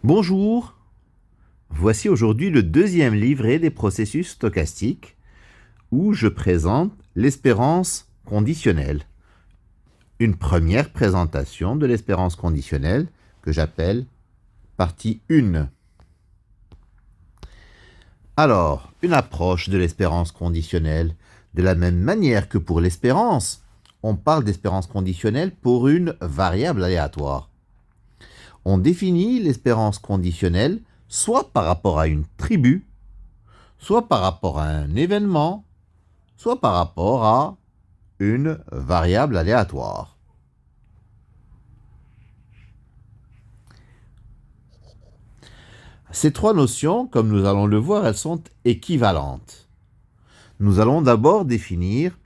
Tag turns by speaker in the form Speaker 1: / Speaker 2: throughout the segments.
Speaker 1: Bonjour, voici aujourd'hui le deuxième livret des processus stochastiques où je présente l'espérance conditionnelle. Une première présentation de l'espérance conditionnelle que j'appelle partie 1. Alors, une approche de l'espérance conditionnelle. De la même manière que pour l'espérance, on parle d'espérance conditionnelle pour une variable aléatoire. On définit l'espérance conditionnelle soit par rapport à une tribu, soit par rapport à un événement, soit par rapport à une variable aléatoire. Ces trois notions, comme nous allons le voir, elles sont équivalentes. Nous allons d'abord définir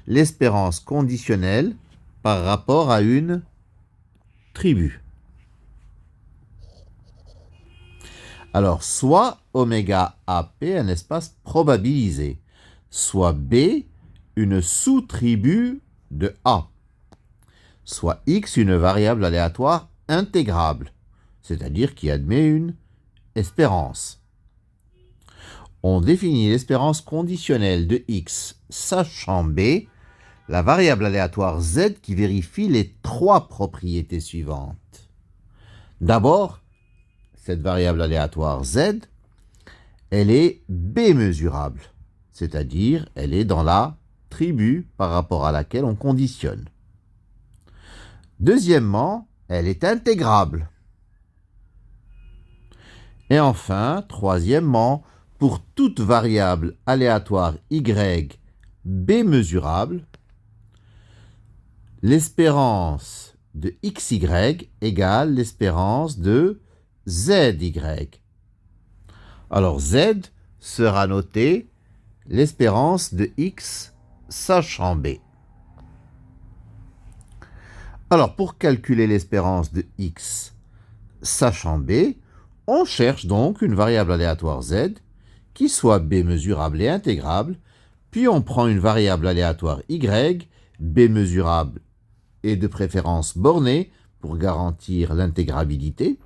Speaker 1: l'espérance conditionnelle par rapport à une tribu. Alors, soit oméga AP, un espace probabilisé, soit B, une sous-tribu de A, soit X, une variable aléatoire intégrable, c'est-à-dire qui admet une espérance. On définit l'espérance conditionnelle de X, sachant B, la variable aléatoire Z qui vérifie les trois propriétés suivantes. D'abord, cette variable aléatoire Z, elle est B mesurable, c'est-à-dire elle est dans la tribu par rapport à laquelle on conditionne. Deuxièmement, elle est intégrable. Et enfin, troisièmement, pour toute variable aléatoire Y B mesurable, l'espérance de XY égale l'espérance de ZY. Alors Z sera noté l'espérance de X sachant B. Alors pour calculer l'espérance de X sachant B, on cherche donc une variable aléatoire Z qui soit B mesurable et intégrable, puis on prend une variable aléatoire Y, B mesurable et de préférence bornée pour garantir l'intégrabilité.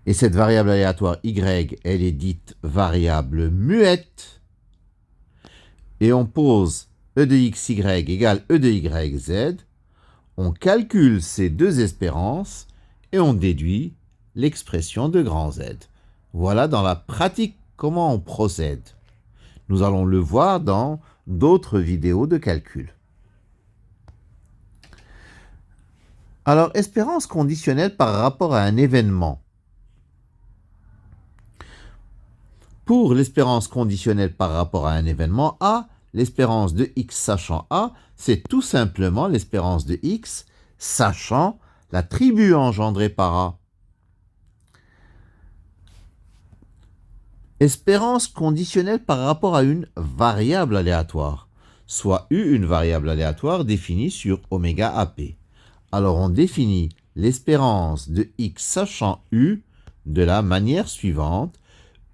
Speaker 1: Et cette variable aléatoire Y, elle est dite variable muette. Et on pose E de XY égale E de YZ. On calcule ces deux espérances et on déduit l'expression de grand Z. Voilà dans la pratique comment on procède. Nous allons le voir dans d'autres vidéos de calcul. Alors, espérance conditionnelle par rapport à un événement. Pour l'espérance conditionnelle par rapport à un événement A, l'espérance de X sachant A, c'est tout simplement l'espérance de X sachant la tribu engendrée par A. Espérance conditionnelle par rapport à une variable aléatoire, soit U, une variable aléatoire définie sur oméga AP. Alors on définit l'espérance de X sachant U de la manière suivante.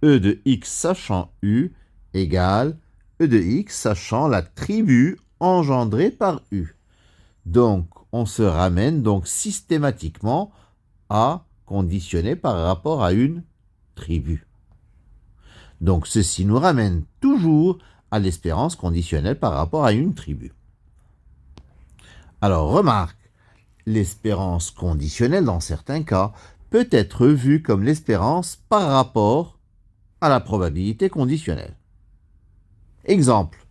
Speaker 1: E de X sachant U égale E de X sachant la tribu engendrée par U. Donc on se ramène donc systématiquement à conditionner par rapport à une tribu. Donc ceci nous ramène toujours à l'espérance conditionnelle par rapport à une tribu. Alors remarque, l'espérance conditionnelle dans certains cas peut être vue comme l'espérance par rapport à la probabilité conditionnelle. Exemple.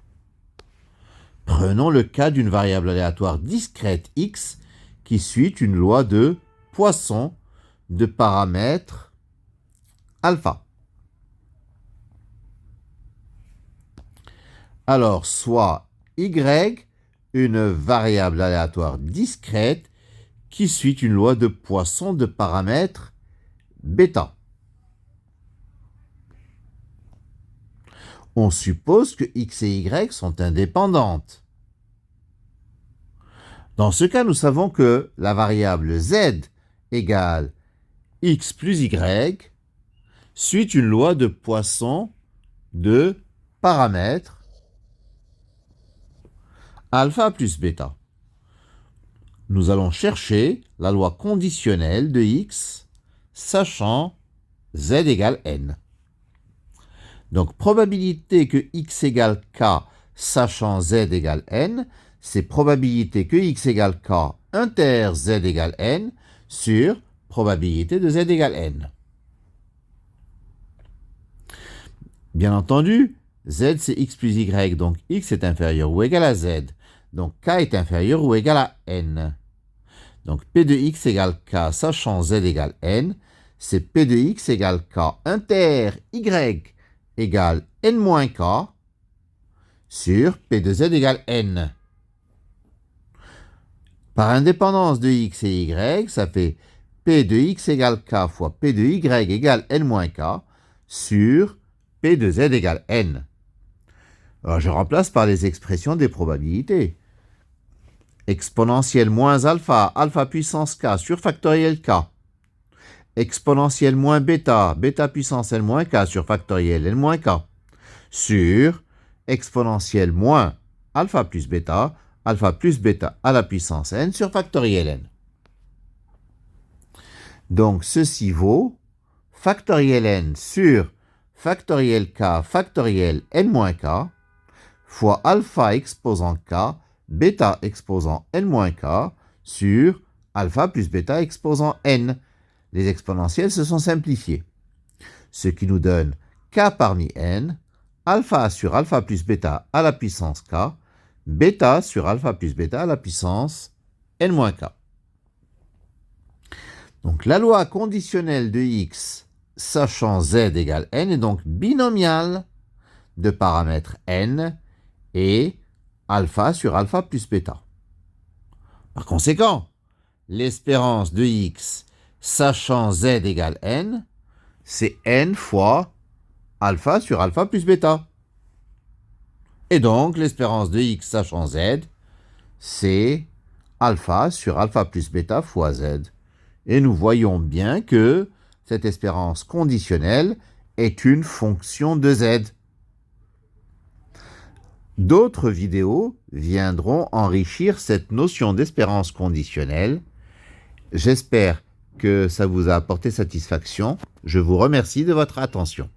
Speaker 1: Prenons le cas d'une variable aléatoire discrète x qui suit une loi de Poisson de paramètre alpha. Alors, soit y, une variable aléatoire discrète qui suit une loi de Poisson de paramètre bêta. On suppose que x et y sont indépendantes. Dans ce cas, nous savons que la variable z égale x plus y suit une loi de Poisson de paramètre alpha plus bêta. Nous allons chercher la loi conditionnelle de x sachant z égale n. Donc, probabilité que x égale k, sachant z égale n, c'est probabilité que x égale k inter z égale n sur probabilité de z égale n. Bien entendu, z c'est x plus y, donc x est inférieur ou égal à z. Donc k est inférieur ou égal à n. Donc p de x égale k, sachant z égale n, c'est p de x égale k inter y égale n moins k sur p de z égale n. Par indépendance de x et y, ça fait p de x égale k fois p de y égale n moins k sur p de z égale n. Alors je remplace par les expressions des probabilités. Exponentielle moins alpha, alpha puissance k sur factoriel k. Exponentielle moins bêta, bêta puissance n moins k sur factoriel n moins k. Sur exponentielle moins alpha plus bêta à la puissance n sur factoriel n. Donc ceci vaut factoriel n sur factoriel k factoriel n moins k fois alpha exposant k, bêta exposant n moins k sur alpha plus bêta exposant n. Les exponentielles se sont simplifiées. Ce qui nous donne k parmi n, alpha sur alpha plus bêta à la puissance k, bêta sur alpha plus bêta à la puissance n moins k. Donc la loi conditionnelle de x sachant z égale n est donc binomiale de paramètres n et alpha sur alpha plus bêta. Par conséquent, l'espérance de x sachant z égale n, c'est n fois alpha sur alpha plus bêta. Et donc, l'espérance de x sachant z, c'est alpha sur alpha plus bêta fois z. Et nous voyons bien que cette espérance conditionnelle est une fonction de z. D'autres vidéos viendront enrichir cette notion d'espérance conditionnelle. J'espère que ça vous a apporté satisfaction. Je vous remercie de votre attention.